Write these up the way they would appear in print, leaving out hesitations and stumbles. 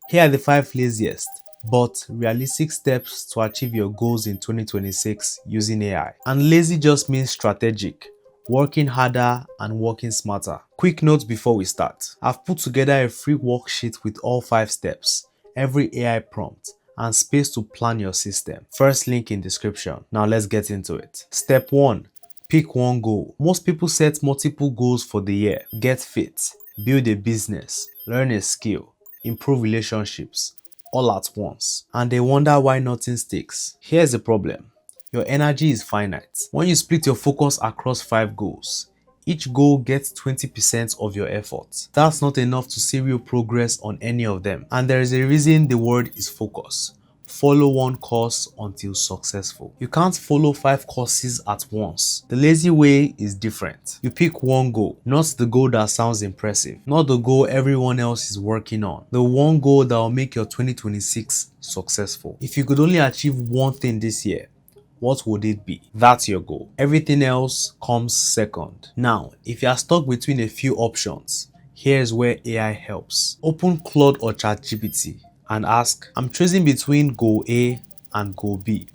Here are the 5 laziest but realistic steps to achieve your goals in 2026 using AI. And lazy just means strategic, working harder and working smarter. Quick note before we start. I've put together a free worksheet with all 5 steps, every AI prompt, and space to plan your system. First link in description. Now let's get into it. Step 1. Pick one goal. Most people set multiple goals for the year. Get fit, build a business, learn a skill, improve relationships, all at once. And they wonder why nothing sticks. Here's the problem. Your energy is finite. When you split your focus across 5 goals, each goal gets 20% of your effort. That's not enough to see real progress on any of them. And there is a reason the word is focus. Follow one course until successful. You can't follow 5 courses at once. The lazy way is different. You pick one goal, not the goal that sounds impressive, not the goal everyone else is working on, the one goal that will make your 2026 successful. If you could only achieve one thing this year, what would it be? That's your goal. Everything else comes second. Now, if you are stuck between a few options, here's where AI helps. Open Claude or ChatGPT and ask, I'm choosing between goal A and goal B.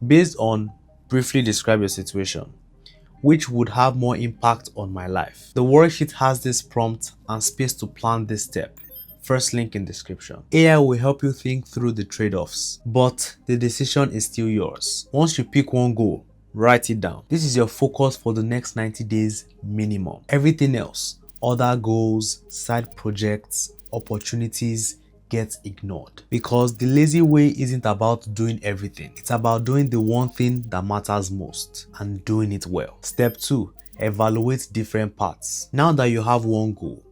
Based on briefly describe your situation, which would have more impact on my life? The worksheet has this prompt and space to plan this step. First link in description. AI will help you think through the trade-offs, but the decision is still yours. Once you pick one goal, write it down. This is your focus for the next 90 days minimum. Everything else, other goals, side projects, opportunities, gets ignored, because the lazy way isn't about doing everything. It's about doing the one thing that matters most and doing it well. Step 2. Evaluate different paths. Now that you have one goal,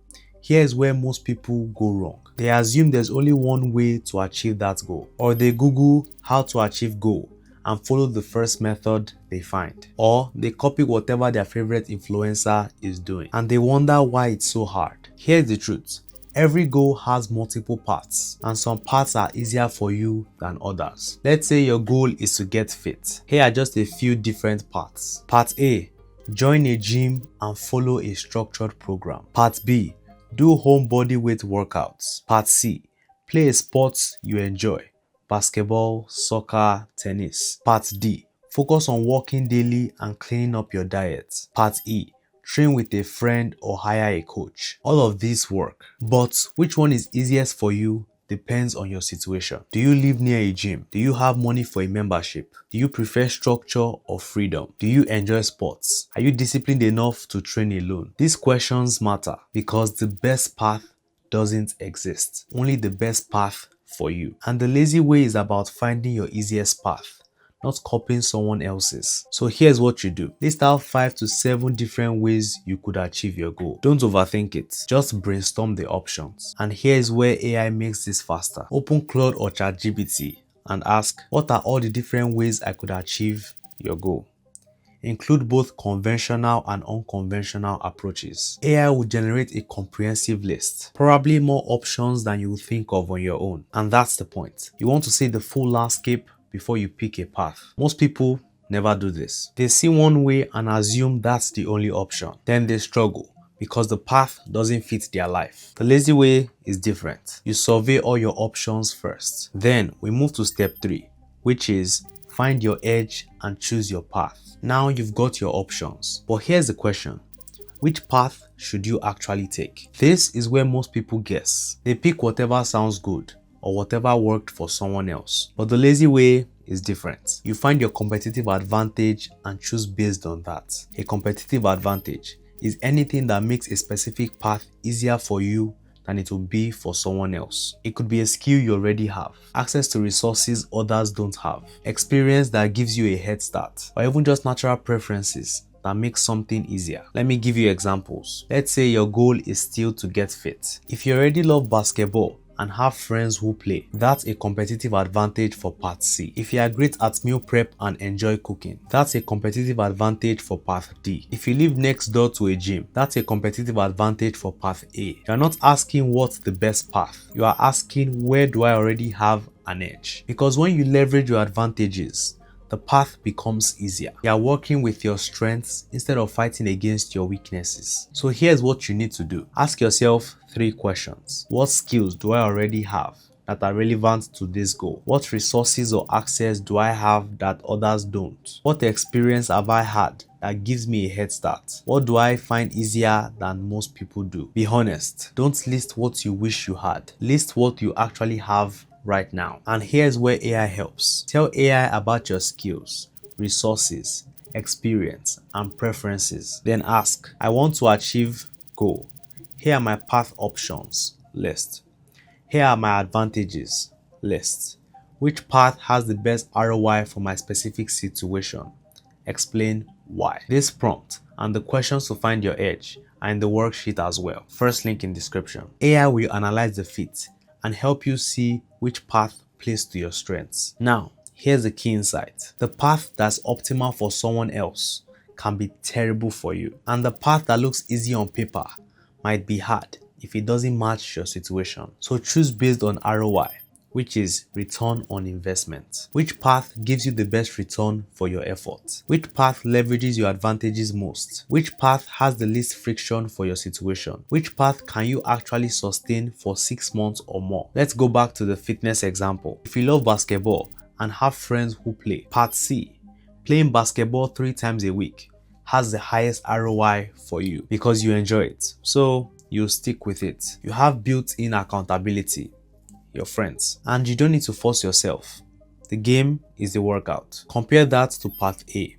here's where most people go wrong. They assume there's only one way to achieve that goal, or they Google how to achieve goal and follow the first method they find, or they copy whatever their favorite influencer is doing and they wonder why it's so hard. Here's the truth. Every goal has multiple paths, and some paths are easier for you than others. Let's say your goal is to get fit. Here are just a few different paths. Part A. Join a gym and follow a structured program. Part B. Do home body weight workouts. Part C. Play a sport you enjoy. Basketball, soccer, tennis. Part D. Focus on walking daily and cleaning up your diet. Part E. Train with a friend or hire a coach. All of these work, but which one is easiest for you depends on your situation. Do you live near a gym? Do you have money for a membership? Do you prefer structure or freedom? Do you enjoy sports? Are you disciplined enough to train alone? These questions matter because the best path doesn't exist. Only the best path for you. And the lazy way is about finding your easiest path, not copying someone else's. So here's what you do. List out 5 to 7 different ways you could achieve your goal. Don't overthink it. Just brainstorm the options. And here's where AI makes this faster. Open Claude or ChatGPT and ask, what are all the different ways I could achieve your goal? Include both conventional and unconventional approaches. AI will generate a comprehensive list, probably more options than you will think of on your own. And that's the point. You want to see the full landscape before you pick a path. Most people never do this. They see one way and assume that's the only option. Then they struggle because the path doesn't fit their life. The lazy way is different. You survey all your options first. Then we move to step 3, which is find your edge and choose your path. Now you've got your options. But here's the question. Which path should you actually take? This is where most people guess. They pick whatever sounds good or whatever worked for someone else. But the lazy way is different. You find your competitive advantage and choose based on that. A competitive advantage is anything that makes a specific path easier for you than it will be for someone else. It could be a skill you already have, access to resources others don't have, experience that gives you a head start, or even just natural preferences that make something easier. Let me give you examples. Let's say your goal is still to get fit. If you already love basketball and have friends who play, that's a competitive advantage for part C. If you are great at meal prep and enjoy cooking, that's a competitive advantage for path D. If you live next door to a gym, that's a competitive advantage for path A. You are not asking what's the best path, you are asking where do I already have an edge? Because when you leverage your advantages, the path becomes easier. You are working with your strengths instead of fighting against your weaknesses. So here's what you need to do. Ask yourself 3 questions. What skills do I already have that are relevant to this goal? What resources or access do I have that others don't? What experience have I had that gives me a head start? What do I find easier than most people do? Be honest. Don't list what you wish you had. List what you actually have right now. And here's where AI helps. Tell AI about your skills, resources, experience, and preferences. Then ask, I want to achieve goal. Here are my path options. List. Here are my advantages. List. Which path has the best ROI for my specific situation? Explain why. This prompt and the questions to find your edge are in the worksheet as well. First link in description. AI will analyze the fit and help you see which path plays to your strengths. Now, here's the key insight. The path that's optimal for someone else can be terrible for you. And the path that looks easy on paper might be hard if it doesn't match your situation. So choose based on ROI, which is return on investment. Which path gives you the best return for your effort? Which path leverages your advantages most? Which path has the least friction for your situation? Which path can you actually sustain for 6 months or more? Let's go back to the fitness example. If you love basketball and have friends who play, Part C, playing basketball 3 times a week has the highest ROI for you because you enjoy it. So you stick with it. You have built-in accountability, your friends, and you don't need to force yourself. The game is the workout. Compare that to Part A,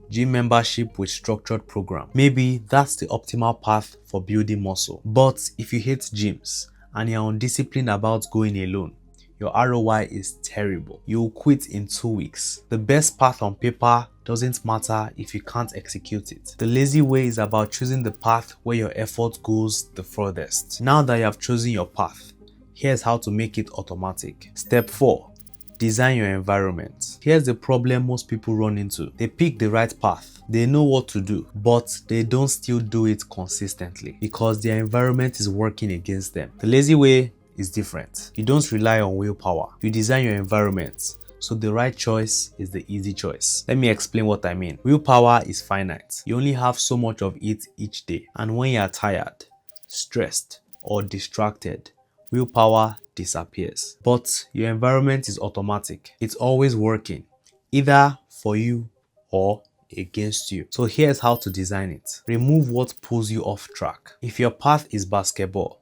gym membership with structured program. Maybe that's the optimal path for building muscle. But if you hate gyms and you're undisciplined about going alone, your ROI is terrible. You'll quit in 2 weeks. The best path on paper doesn't matter if you can't execute it. The lazy way is about choosing the path where your effort goes the furthest. Now that you have chosen your path, here's how to make it automatic. Step 4. Design your environment. Here's the problem most people run into. They pick the right path. They know what to do, but they don't still do it consistently because their environment is working against them. The lazy way is different. You don't rely on willpower. You design your environment, so the right choice is the easy choice. Let me explain what I mean. Willpower is finite. You only have so much of it each day. And when you are tired, stressed, or distracted, willpower disappears. But your environment is automatic. It's always working, either for you or against you. So here's how to design it. Remove what pulls you off track. If your path is basketball,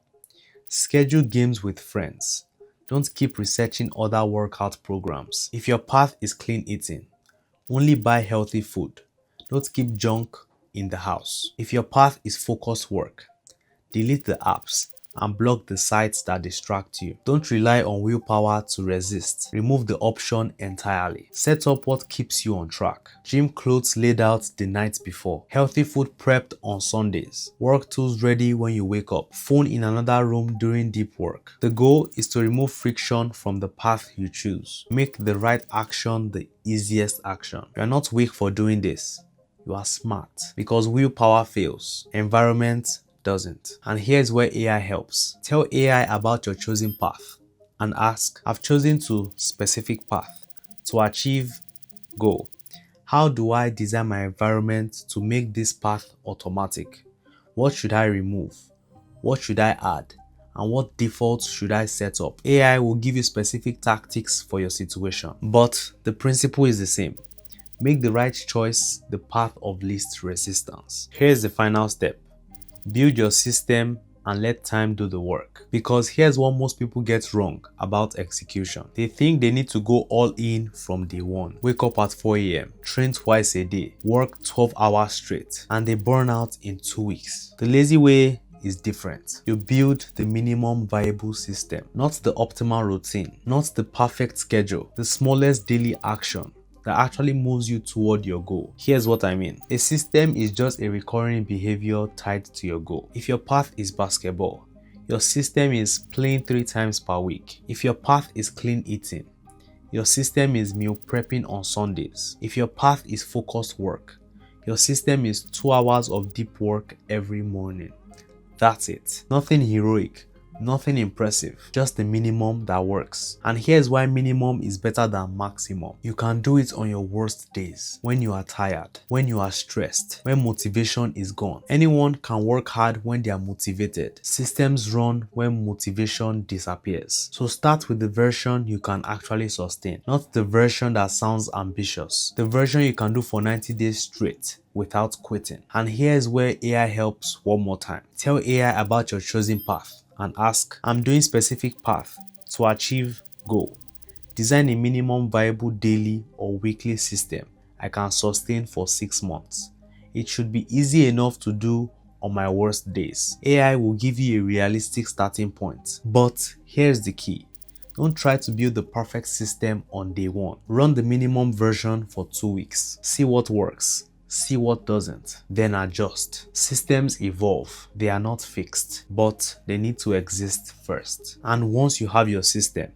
schedule games with friends. Don't keep researching other workout programs. If your path is clean eating, only buy healthy food. Don't keep junk in the house. If your path is focused work, delete the apps and block the sites that distract you. Don't rely on willpower to resist. Remove the option entirely. Set up what keeps you on track. Gym clothes laid out the night before. Healthy food prepped on Sundays. Work tools ready when you wake up. Phone in another room during deep work. The goal is to remove friction from the path you choose. Make the right action the easiest action. You are not weak for doing this. You are smart because willpower fails. Environment doesn't. And here's where AI helps. Tell AI about your chosen path and ask, I've chosen to specific path to achieve goal. How do I design my environment to make this path automatic? What should I remove? What should I add? And what defaults should I set up? AI will give you specific tactics for your situation, but the principle is the same. Make the right choice the path of least resistance. Here's the final step. Build your system and let time do the work. Because here's what most people get wrong about execution. They think they need to go all in from day one. Wake up at 4 a.m, train twice a day, work 12 hours straight, and they burn out in 2 weeks. The lazy way is different. You build the minimum viable system, not the optimal routine, not the perfect schedule, the smallest daily action that actually moves you toward your goal. Here's what I mean. A system is just a recurring behavior tied to your goal. If your path is basketball, your system is playing 3 times per week. If your path is clean eating, your system is meal prepping on Sundays. If your path is focused work, your system is 2 hours of deep work every morning. That's it. Nothing heroic, Nothing impressive, just the minimum that works. And here's why minimum is better than maximum. You can do it on your worst days, when you are tired, when you are stressed, when motivation is gone. Anyone can work hard when they are motivated. Systems run when motivation disappears. So start with the version you can actually sustain, not the version that sounds ambitious. The version you can do for 90 days straight without quitting. And here's where AI helps one more time. Tell AI about your chosen path and ask, I'm doing specific path to achieve goal. Design a minimum viable daily or weekly system I can sustain for 6 months. It should be easy enough to do on my worst days. AI will give you a realistic starting point. But here's the key. Don't try to build the perfect system on day one. Run the minimum version for 2 weeks. See what works. See what doesn't, then adjust. Systems evolve, they are not fixed, but they need to exist first. And once you have your system,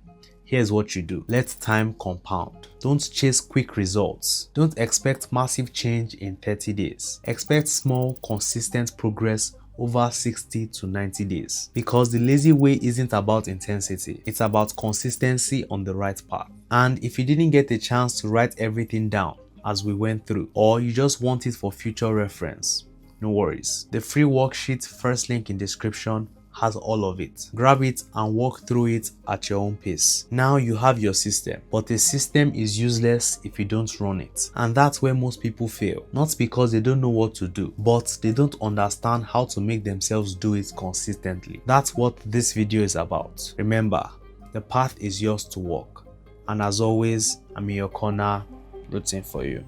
here's what you do. Let time compound. Don't chase quick results. Don't expect massive change in 30 days. Expect small, consistent progress over 60 to 90 days. Because the lazy way isn't about intensity, it's about consistency on the right path. And if you didn't get a chance to write everything down as we went through, or you just want it for future reference, no worries. The free worksheet, first link in description, has all of it. Grab it and walk through it at your own pace. Now you have your system, but a system is useless if you don't run it. And that's where most people fail. Not because they don't know what to do, but they don't understand how to make themselves do it consistently. That's what this video is about. Remember, the path is yours to walk. And as always, I'm in your corner, rooting for you.